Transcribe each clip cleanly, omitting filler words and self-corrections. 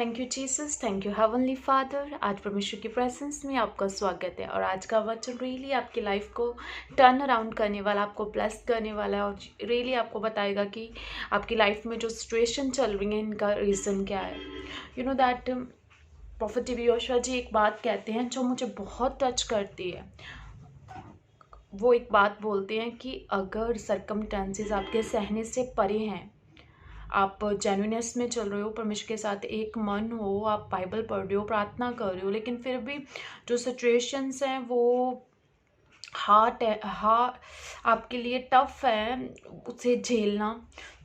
Thank you Jesus, thank you heavenly father. आज परमेश्वर की प्रेजेंस में आपका स्वागत है और आज का वचन रियली आपकी लाइफ को टर्न अराउंड करने वाला, आपको ब्लेस करने वाला है और रियली आपको बताएगा कि आपकी लाइफ में जो सिचुएशन चल रही है इनका रीज़न क्या है। You know that prophet TV Joshua ji एक बात कहते हैं जो मुझे बहुत टच करती है। वो एक बात बोलते हैं कि अगर सर्कमस्टेंसेस आपके सहने से परे हैं, आप जेन्युइननेस में चल रहे हो, परमेश्वर के साथ एक मन हो, आप बाइबल पढ़ रहे हो, प्रार्थना कर रहे हो, लेकिन फिर भी जो सिचुएशंस हैं वो हार्ट है, आपके लिए टफ है उसे झेलना।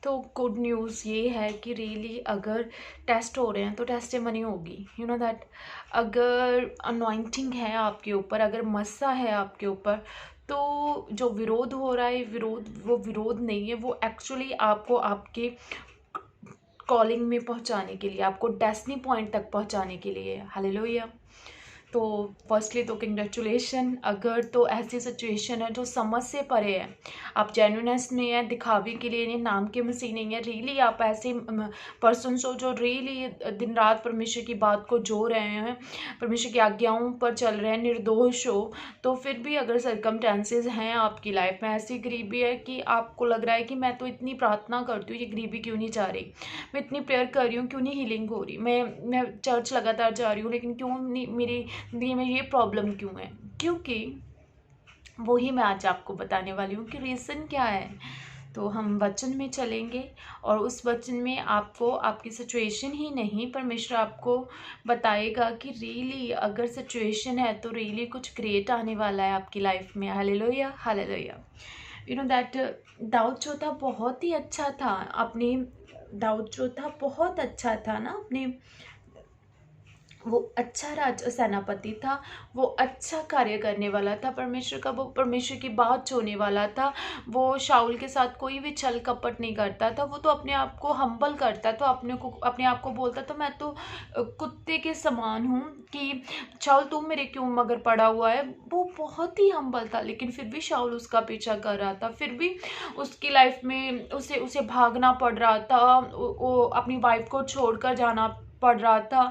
तो गुड न्यूज़ ये है कि रियली अगर टेस्ट हो रहे हैं तो टेस्टिमनी होगी। यू नो दैट अगर अनॉइंटिंग है आपके ऊपर, अगर मस्सा है आपके ऊपर, तो जो विरोध हो रहा है वो विरोध नहीं है, वो एक्चुअली आपको आपके कॉलिंग में पहुंचाने के लिए, आपको डेस्टिनी पॉइंट तक पहुंचाने के लिए। हालेलुया। तो फर्स्टली तो कंग्रेचुलेशन। अगर तो ऐसी सिचुएशन है जो समझ से परे है, आप जेन्युइननेस में है, दिखावे के लिए नहीं, नाम के मसीह नहीं है, रियली आप ऐसे पर्सन हो जो रियली दिन रात परमेश्वर की बात को जो रहे हैं, परमेश्वर की आज्ञाओं पर चल रहे हैं, निर्दोष हो, तो फिर भी अगर सर्कमस्टेंसेस हैं आपकी लाइफ में, ऐसी गरीबी है कि आपको लग रहा है कि मैं तो इतनी प्रार्थना करती हूँ, ये गरीबी क्यों नहीं जा रही, मैं इतनी प्रेयर कर रही हूँ क्यों नहीं हीलिंग हो रही, मैं चर्च लगातार जा रही हूँ लेकिन क्यों नहीं मेरी ज़िंदगी में ये प्रॉब्लम क्यों है, क्योंकि वही मैं आज आपको बताने वाली हूँ कि रीज़न क्या है। तो हम वचन में चलेंगे और उस वचन में आपको आपकी सिचुएशन ही नहीं, परमेश्वर आपको बताएगा कि रियली अगर सिचुएशन है तो रियली कुछ ग्रेट आने वाला है आपकी लाइफ में। Hallelujah, hallelujah. You know that दाऊद जो था बहुत ही अच्छा था, दाऊद जो था बहुत अच्छा था ना, अपने वो अच्छा सेनापति था, वो अच्छा कार्य करने वाला था परमेश्वर का, वो परमेश्वर की बात जोने वाला था, वो शाऊल के साथ कोई भी छल कपट नहीं करता था, वो तो अपने आप को हम्बल करता था, अपने आप को बोलता था मैं तो कुत्ते के समान हूँ कि शाऊल तू मेरे क्यों मगर पड़ा हुआ है। वो बहुत ही हम्बल था, लेकिन फिर भी शाऊल उसका पीछा कर रहा था, फिर भी उसकी लाइफ में उसे भागना पड़ रहा था, वो अपनी वाइफ को छोड़कर जाना पड़ रहा था,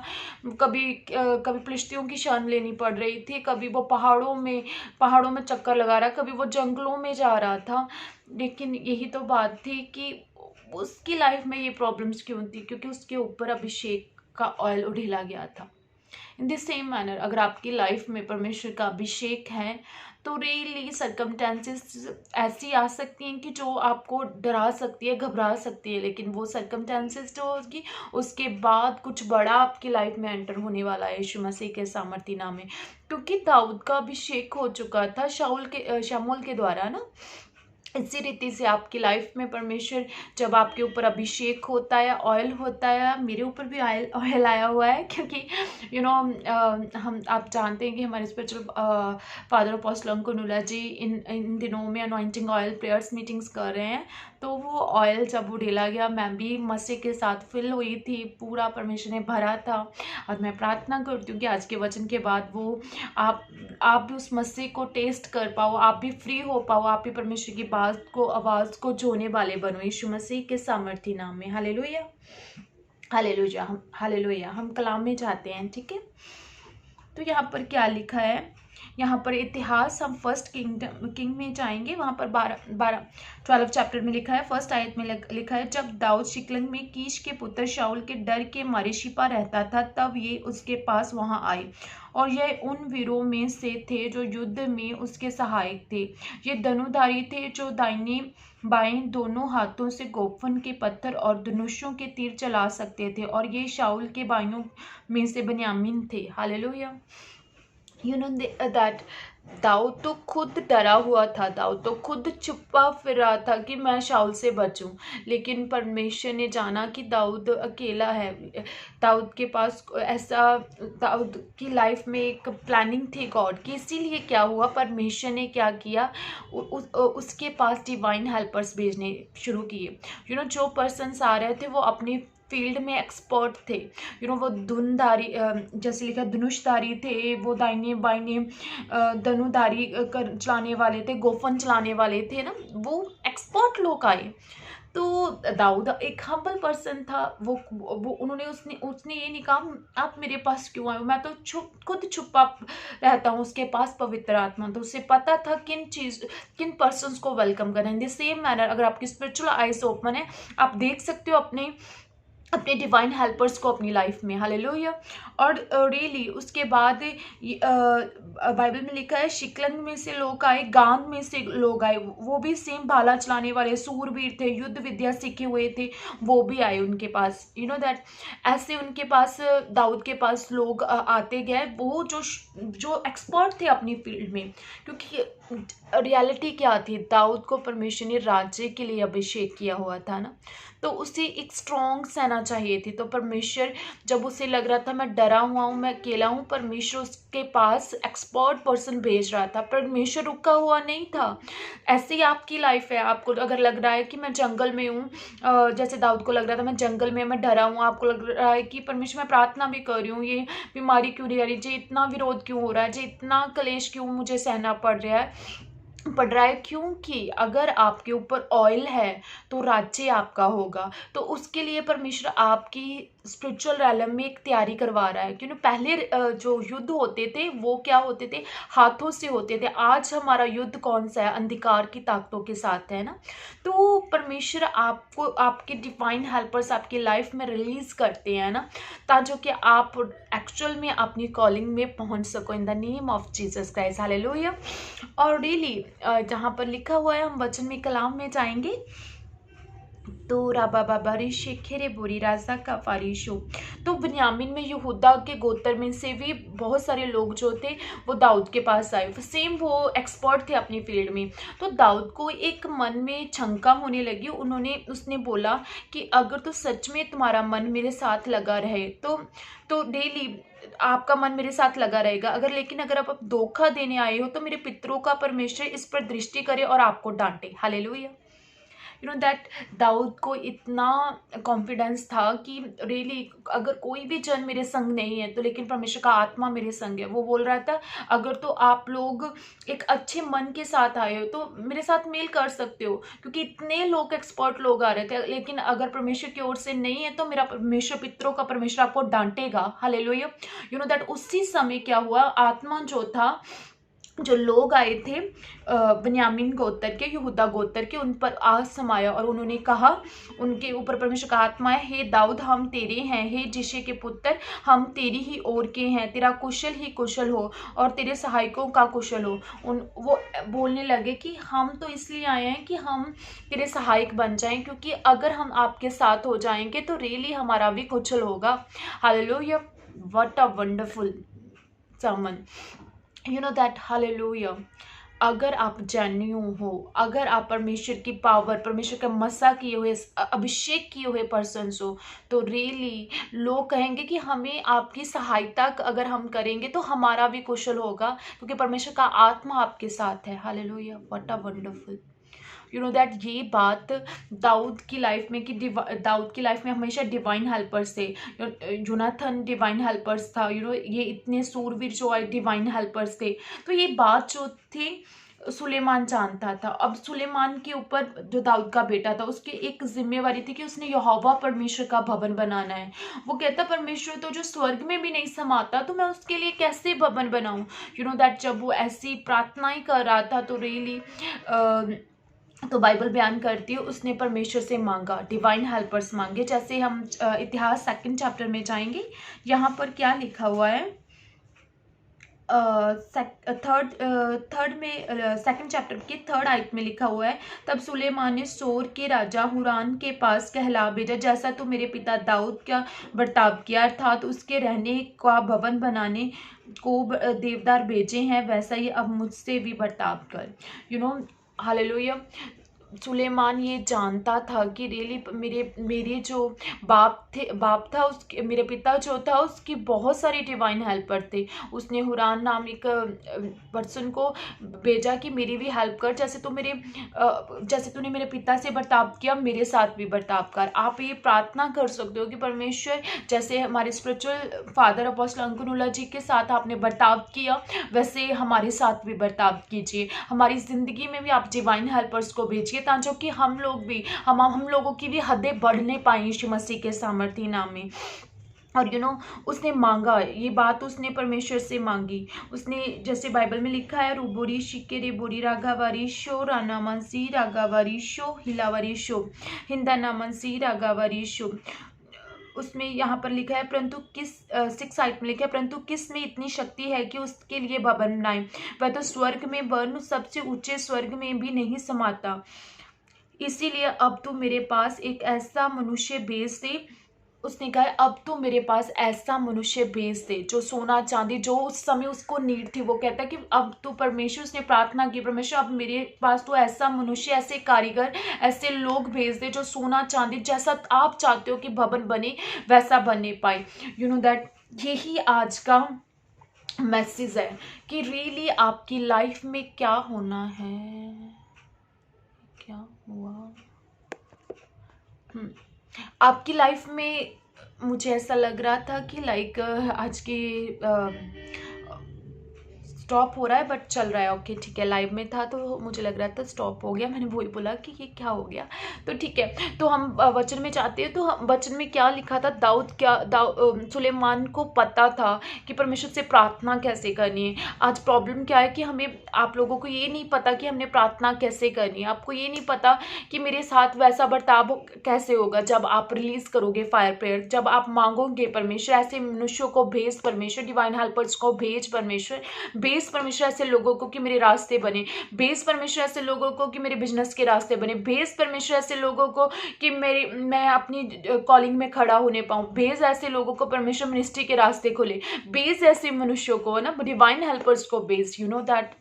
कभी फिलिस्तीयों की शरण लेनी पड़ रही थी, कभी वो पहाड़ों में चक्कर लगा रहा, कभी वो जंगलों में जा रहा था। लेकिन यही तो बात थी कि उसकी लाइफ में ये प्रॉब्लम्स क्यों थी, क्योंकि उसके ऊपर अभिषेक का ऑयल उड़ेला गया था। इन द सेम मैनर अगर आपकी लाइफ में परमेश्वर का अभिषेक है तो रियली सर्कमस्टेंसेस ऐसी आ सकती हैं कि जो आपको डरा सकती है, घबरा सकती है, लेकिन वो सर्कमस्टेंसेस जो होगी उसके बाद कुछ बड़ा आपकी लाइफ में एंटर होने वाला है यीशु मसीह के सामर्थी नाम में। क्योंकि दाऊद का अभिषेक हो चुका था शमूएल के द्वारा ना। इसी रीति से आपकी लाइफ में परमेश्वर जब आपके ऊपर अभिषेक होता है, ऑयल होता है, मेरे ऊपर भी ऑयल आया हुआ है, क्योंकि हम आप जानते हैं कि हमारे स्पिरिचुअल फादर अपोस्टल अंकुनुला जी इन दिनों में अनॉइंटिंग ऑयल प्रेयर्स मीटिंग्स कर रहे हैं। तो वो ऑयल जब उड़ेला गया, मैं भी मसीह के साथ फिल हुई थी, पूरा परमेश्वर ने भरा था। और मैं प्रार्थना करती हूँ कि आज के वचन के बाद वो आप भी उस मसीह को टेस्ट कर पाओ, आप भी फ्री हो पाओ, आप भी परमेश्वर की आवाज़ को जोने वाले बनो यीशु मसीह के सामर्थी नाम में। Hallelujah, hallelujah. हम कलाम में जाते हैं, ठीक है। तो यहाँ पर क्या लिखा है, यहाँ पर इतिहास, हम फर्स्ट किंग में जाएंगे, वहाँ पर 12 चैप्टर में लिखा है, फर्स्ट आयत में लिखा है, जब दाऊद शिकलग में कीश के पुत्र शाऊल के डर के मारे छिपा रहता था, तब ये उसके पास वहाँ आए और यह उन वीरों में से थे जो युद्ध में उसके सहायक थे। ये धनुधारी थे जो दाहिने बाएं दोनों हाथों से गोफन के पत्थर और धनुषों के तीर चला सकते थे, और ये शाऊल के भाइयों में से बन्यामीन थे। हालेलुया। यू नो दैट दाऊद तो खुद डरा हुआ था, दाऊद तो खुद छुपा फिर रहा था कि मैं शाऊल से बचूं, लेकिन परमेश्वर ने जाना कि दाऊद अकेला है, दाऊद के पास दाऊद की लाइफ में एक प्लानिंग थी गॉड की। इसीलिए क्या हुआ, परमेश्वर ने क्या किया, उसके पास डिवाइन हेल्पर्स भेजने शुरू किए। जो पर्सन्स आ रहे थे वो अपनी फील्ड में एक्सपर्ट थे। वो धनुधारी, जैसे लिखा धनुषधारी थे, वो दाहिने बाइने धनुधारी चलाने वाले थे, गोफन चलाने वाले थे ना, वो एक्सपर्ट लोग आए। तो दाऊद एक हम्बल पर्सन था। वो उन्होंने उसने उसने ये नहीं कहा आप मेरे पास क्यों आए हो, मैं तो खुद छुपा रहता हूँ उसके पास पवित्र आत्मा। तो उसे पता था किन पर्सन्स को वेलकम करना है। इन द सेम मैनर अगर आपकी स्पिरिचुअल आइज ओपन है, आप देख सकते हो अपने अपने डिवाइन हेल्पर्स को अपनी लाइफ में। हालेलुया। और रियली उसके बाद बाइबल में लिखा है शिकलंग में से लोग आए, गान में से लोग आए, वो भी सेम भाला चलाने वाले सूरवीर थे, युद्ध विद्या सीखे हुए थे, वो भी आए उनके पास। यू नो दैट ऐसे उनके पास दाऊद के पास लोग आते गए, वो जो एक्सपर्ट थे अपनी फील्ड में। क्योंकि रियलिटी क्या थी, दाऊद को परमेश्वर ने राज्य के लिए अभिषेक किया हुआ था ना, तो उसे एक स्ट्रॉन्ग सेना चाहिए थी। तो परमेश्वर जब उसे लग रहा था मैं डरा हुआ हूँ, मैं अकेला हूँ, परमेश्वर उसके पास एक्सपर्ट पर्सन भेज रहा था। परमेश्वर रुका हुआ नहीं था। ऐसे ही आपकी लाइफ है, आपको अगर लग रहा है कि मैं जंगल में हूँ, जैसे दाऊद को लग रहा था मैं जंगल में, मैं डरा हूँ, आपको लग रहा है कि परमेश्वर मैं प्रार्थना भी कर रही हूँ, ये बीमारी क्यों नहीं आ रही, जी इतना विरोध क्यों हो रहा है, जी इतना क्लेश क्यों मुझे सहना पड़ रहा है, क्योंकि अगर आपके ऊपर ऑयल है तो राज्य आपका होगा। तो उसके लिए परमेश्वर आपकी स्पिरिचुअल रैलम में एक तैयारी करवा रहा है। क्योंकि पहले जो युद्ध होते थे वो क्या होते थे, हाथों से होते थे। आज हमारा युद्ध कौन सा है, अंधकार की ताकतों के साथ है ना। तो परमेश्वर आपको आपके डिवाइन हेल्पर्स आपकी लाइफ में रिलीज करते हैं ना, ताकि कि आप एक्चुअल में अपनी कॉलिंग में पहुंच सको in the name of Jesus Christ. Hallelujah. और डेली जहाँ पर लिखा हुआ है, हम वचन में कलाम में जाएंगे तो राबा बाबा ऋषि खेरे बोरी राजा का फारिशो। तो बिन्यामीन में यहूदा के गोत्र में से भी बहुत सारे लोग जो थे वो दाऊद के पास आए। सेम वो एक्सपर्ट थे अपनी फील्ड में। तो दाऊद को एक मन में शंका होने लगी। उसने बोला कि अगर तो सच में तुम्हारा मन मेरे साथ लगा रहे तो डेली आपका मन मेरे साथ लगा रहेगा, लेकिन अगर आप धोखा देने आए हो तो मेरे पितरों का परमेश्वर इस पर दृष्टि करे और आपको डांटे। हालेलुया। यू नो दैट दाऊद को इतना कॉन्फिडेंस था कि रियली अगर कोई भी जन मेरे संग नहीं है तो लेकिन परमेश्वर का आत्मा मेरे संग है। वो बोल रहा था अगर तो आप लोग एक अच्छे मन के साथ आए हो तो मेरे साथ मेल कर सकते हो, क्योंकि इतने लोग एक्सपर्ट लोग आ रहे थे। लेकिन अगर परमेश्वर की ओर से नहीं है तो मेरा परमेश्वर, पितरों का परमेश्वर आपको डांटेगा। हालेलुया। यू नो दैट उसी समय क्या हुआ, आत्मा जो था, जो लोग आए थे बिन्यामीन गोत्र के, यहूदा गोत्र के, उन पर आज समाया और उन्होंने कहा, उनके ऊपर परमेश्वर का आत्मा है, हे दाऊद हम तेरे हैं, हे जिशे के पुत्र हम तेरी ही ओर के हैं, तेरा कुशल ही कुशल हो और तेरे सहायकों का कुशल हो। वो बोलने लगे कि हम तो इसलिए आए हैं कि हम तेरे सहायक बन जाएं, क्योंकि अगर हम आपके साथ हो जाएंगे तो रियली हमारा भी कुशल होगा। Hallelujah. What a wonderful sermon. You know that. Hallelujah. अगर आप जेन्युइन हो, अगर आप परमेश्वर की पावर, परमेश्वर का मसा किए हुए, अभिषेक किए हुए पर्सन्स हो, तो रियली लोग कहेंगे कि हमें आपकी सहायता अगर हम करेंगे तो हमारा भी कुशल होगा, क्योंकि परमेश्वर का आत्मा आपके साथ है। Hallelujah. What a wonderful. You know that ये बात दाऊद की लाइफ में कि दाऊद की लाइफ में हमेशा डिवाइन हेल्पर्स थे। यूनाथन डिवाइन हेल्पर्स था। ये इतने सूरवीर जो आए डिवाइन हेल्पर्स थे। तो ये बात जो थी सुलेमान जानता था। अब सुलेमान के ऊपर जो दाऊद का बेटा था उसकी एक जिम्मेवारी थी कि उसने यहोवा परमेश्वर का भवन बनाना है। वो कहता परमेश्वर तो जो स्वर्ग में भी नहीं समाता तो मैं उसके लिए कैसे भवन बनाऊं। यू नो दैट जब वो ऐसी प्रार्थनाएं कर रहा था तो रियली तो बाइबल बयान करती है उसने परमेश्वर से मांगा, डिवाइन हेल्पर्स मांगे। जैसे हम इतिहास 2 चैप्टर में जाएंगे, यहाँ पर क्या लिखा हुआ है, थर्ड में 2 चैप्टर के 3rd आयत में लिखा हुआ है, तब सुलेमान ने सोर के राजा हुरान के पास कहला भेजा, जैसा तो मेरे पिता दाऊद का बर्ताव किया, अर्थात उसके रहने का भवन बनाने को देवदार भेजे हैं, वैसा ही अब मुझसे भी बर्ताव कर। You know hallelujah. सुलेमान ये जानता था कि रियली मेरे जो बाप था उसके, मेरे पिता जो था उसकी बहुत सारे डिवाइन हेल्पर थे। उसने हुरान नाम एक पर्सन को भेजा कि मेरी भी हेल्प कर, जैसे तूने मेरे पिता से बर्ताव किया मेरे साथ भी बर्ताव कर। आप ये प्रार्थना कर सकते हो कि परमेश्वर जैसे हमारे स्पिरिचुअल फादर अपोस्टल अंकुनुल्लाह जी के साथ आपने बर्ताव किया वैसे हमारे साथ भी बर्ताव कीजिए। हमारी ज़िंदगी में भी आप डिवाइन हेल्पर्स को भेजिए था जो कि हम लोगों की भी हदें बढ़ नहीं पाई यीशु मसीह के सामर्थी नाम में। और उसने मांगा, ये बात उसने परमेश्वर से मांगी। उसने, जैसे बाइबल में लिखा है, रूबोरी शिके रेबोरी रागावारी शो रानामंसी रागावारी शो हिलावारी शो हिंदानामंसी रागावारी शो। उसमें यहाँ पर लिखा है, परंतु किस 6 में लिखा है, परंतु किस में इतनी शक्ति है कि उसके लिए भवन बनाए? वह तो स्वर्ग में वर्ण सबसे ऊंचे स्वर्ग में भी नहीं समाता। इसीलिए अब तू मेरे पास एक ऐसा मनुष्य भेज दे। उसने कहा, अब तो मेरे पास ऐसा मनुष्य भेज दे जो सोना चांदी, जो उस समय उसको नीड थी। वो कहता है कि अब तो परमेश्वर, उसने प्रार्थना की, परमेश्वर अब मेरे पास तो ऐसा मनुष्य, ऐसे कारीगर, ऐसे लोग भेज दे जो सोना चांदी जैसा आप चाहते हो कि भवन बने वैसा बनने पाए। दैट यही आज का मैसेज है कि रियली आपकी लाइफ में क्या होना है। क्या हुआ आपकी लाइफ में? मुझे ऐसा लग रहा था कि लाइक आज की स्टॉप हो रहा है, बट चल रहा है। ओके ठीक है, लाइव में था तो मुझे लग रहा था स्टॉप हो गया। मैंने वही बोला कि ये क्या हो गया। तो ठीक है, तो हम वचन में जाते हैं। तो वचन में क्या लिखा था? सुलेमान को पता था कि परमेश्वर से प्रार्थना कैसे करनी है। आज प्रॉब्लम क्या है कि हमें, आप लोगों को ये नहीं पता कि हमने प्रार्थना कैसे करनी है। आपको ये नहीं पता कि मेरे साथ वैसा बर्ताव कैसे होगा जब आप रिलीज करोगे फायर प्रेयर, जब आप मांगोगे परमेश्वर ऐसे मनुष्यों को भेज, परमेश्वर डिवाइन हेल्पर्स को भेज, परमेश्वर परमेश्वर ऐसे लोगों को कि मेरे रास्ते बने, भेज परमेश्वर ऐसे लोगों को कि मेरे बिजनेस के रास्ते बने, भेज परमेश्वर ऐसे लोगों को कि मैं अपनी कॉलिंग में खड़ा होने पाऊँ, भेज ऐसे लोगों को परमेश्वर मिनिस्ट्री के रास्ते खोले, भेज ऐसे मनुष्यों को ना, डिवाइन हेल्पर्स को भेज। दैट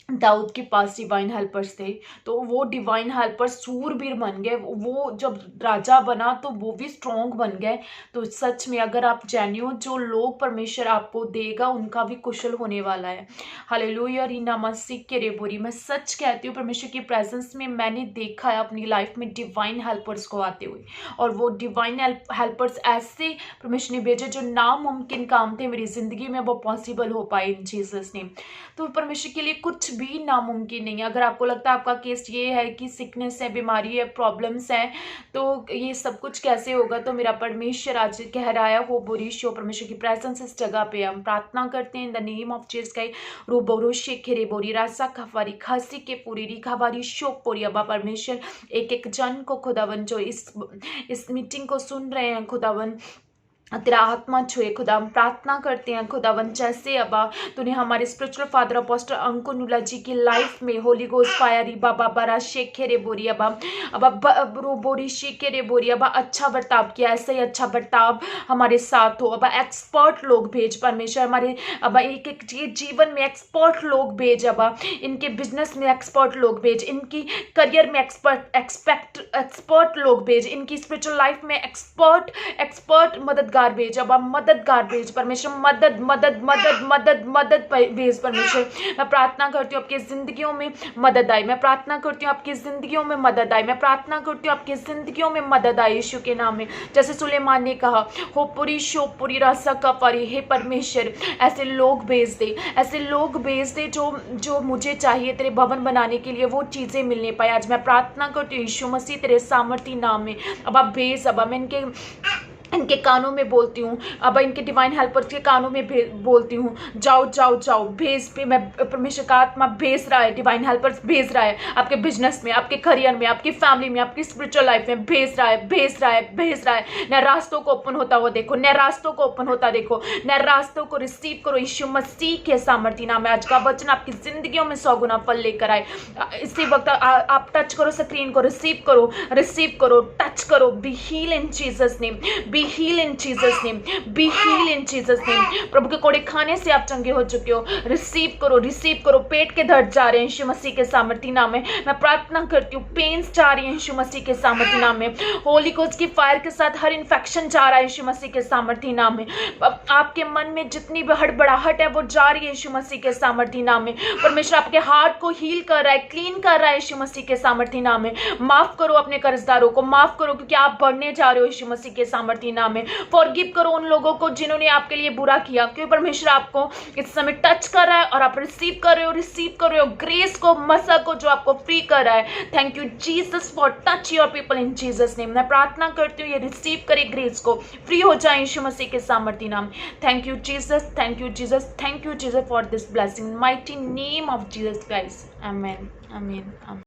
दाऊद के पास डिवाइन हेल्पर्स थे, तो वो डिवाइन हेल्पर्स सूरबीर बन गए। वो जब राजा बना तो वो भी स्ट्रॉन्ग बन गए। तो सच में अगर आप जेन्युइन, जो लोग परमेश्वर आपको देगा उनका भी कुशल होने वाला है। हालेलुया रीना मसीह के रेबोरी। मैं सच कहती हूँ, परमेश्वर की प्रेजेंस में मैंने देखा है अपनी लाइफ में डिवाइन हेल्पर्स को आते हुए, और वो डिवाइन हेल्पर्स ऐसे परमेश्वर ने भेजे जो नामुमकिन काम थे मेरी जिंदगी में, वो पॉसिबल हो पाए इन जीसस नेम। तो परमेश्वर के लिए कुछ भी नामुमकिन नहीं है। अगर आपको लगता है आपका केस ये है कि सिकनेस है, बीमारी है, प्रॉब्लम्स हैं, तो ये सब कुछ कैसे होगा, तो मेरा परमेश्वर आज कह रहा है, हो बुरी शो, परमेश्वर की प्रेजेंस इस जगह पे हम प्रार्थना करते हैं in the name of Jesus का। रोबोरो शेखेरे बोरी रासा खफारी खासी के पूरी रिखावारी शोक पोरी। अबा परमेश्वर एक एक जन को खुदावन जो इस मीटिंग को सुन रहे हैं खुदावन, तेरा आत्मा छुए खुदा। हम प्रार्थना करते हैं खुदावन, जैसे अबा तूने हमारे स्पिरिचुअल फादर अपोस्टल अंकुनुला जी की लाइफ में होली गोस्ट फायर बाबा बरा शेखे रे बोरी अबा बोरी शेखे रे बोरी अबा अच्छा बर्ताव किया, ऐसे ही अच्छा बर्ताव हमारे साथ हो। अबा एक्सपर्ट लोग भेज परमेश्वर, हमारे अबा एक एक जीवन में एक्सपर्ट लोग भेज, अबा इनके बिजनेस में एक्सपर्ट लोग भेज, इनकी करियर में एक्सपर्ट लोग भेज, इनकी स्पिरिचुअल लाइफ में एक्सपर्ट मददगार भेज। अब मददगार भेज परमेश्वर, मदद भेज परमेश्वर। मैं प्रार्थना करती हूँ आपकी जिंदगियों में मदद आए, मैं प्रार्थना करती हूँ आपकी जिंदगियों में मदद आए, मैं प्रार्थना करती हूँ आपकी जिंदगियों में मदद आए यीशु के नाम में। जैसे सुलेमान ने कहा, हो पूरी शो पूरी रासा कफारी, हे परमेश्वर ऐसे लोग भेज दे, ऐसे लोग भेज दे जो मुझे चाहिए तेरे भवन बनाने के लिए, वो चीजें मिलने पाए। आज मैं प्रार्थना करती हूँ यीशु मसीह तेरे सामर्थी नाम में। अब आप भेज, अब मैं इनके कानों में बोलती हूँ, अब इनके डिवाइन हेल्पर्स के कानों में बोलती हूँ, जाओ जाओ जाओ, भेज पे मैं परमेश्वर का आत्मा भेज रहा है, डिवाइन हेल्पर्स भेज रहा है आपके बिजनेस में, आपके करियर में, आपकी फैमिली में, आपकी स्पिरिचुअल लाइफ में भेज रहा है। नए रास्तों को ओपन होता हुआ देखो, नए रास्तों को ओपन होता देखो, नए रास्तों को रिसीव करो यीशु मसीह के सामर्थी नाम में। आज का वचन आपकी जिंदगियों में 100 गुना फल लेकर आए। इसी वक्त आप टच करो स्क्रीन को, रिसीव करो, टच करो। Be heal in Jesus name, Be healed in Jesus name. Be healed in Jesus name. प्रभु के कोड़े खाने से आप चंगे हो चुके हो। रिसीव करो। पेट के दर्द जा रहे हैं यीशु मसीह के सामर्थी नाम में। मैं प्रार्थना करती हूँ, पेन्स जा रही है यीशु मसीह के सामर्थी नाम में। होली गोस्ट की फायर के साथ हर इन्फेक्शन जा रहा है यीशु मसीह के सामर्थी नाम में। आपके मन में जितनी भी हड़बड़ाहट है वो जा रही है यीशु मसीह के सामर्थी नाम में। परमेश्वर आपके हार्ट को हील कर रहा है, क्लीन कर रहा है यीशु मसीह के सामर्थी नाम में। माफ करो अपने कर्जदारों को, माफ करो क्योंकि आप बढ़ने जा रहे हो यीशु मसीह के सामर्थी सामर्थी नाम में। फॉरगिव करो उन लोगों को जिन्होंने आपके लिए बुरा किया, क्योंकि परमेश्वर आपको इस समय टच कर रहा है और आप रिसीव कर रहे हो ग्रेस को, मसा को जो आपको फ्री कर रहा है। Thank you Jesus for touch your people in Jesus name. मैं प्रार्थना करती हूँ ये रिसीव करे ग्रेस को, फ्री हो जाए यीशु मसीह के सामर्थी नाम। Thank you Jesus, thank you Jesus, thank you Jesus for this blessing, mighty name of Jesus Christ. आमीन, आमीन, आमीन।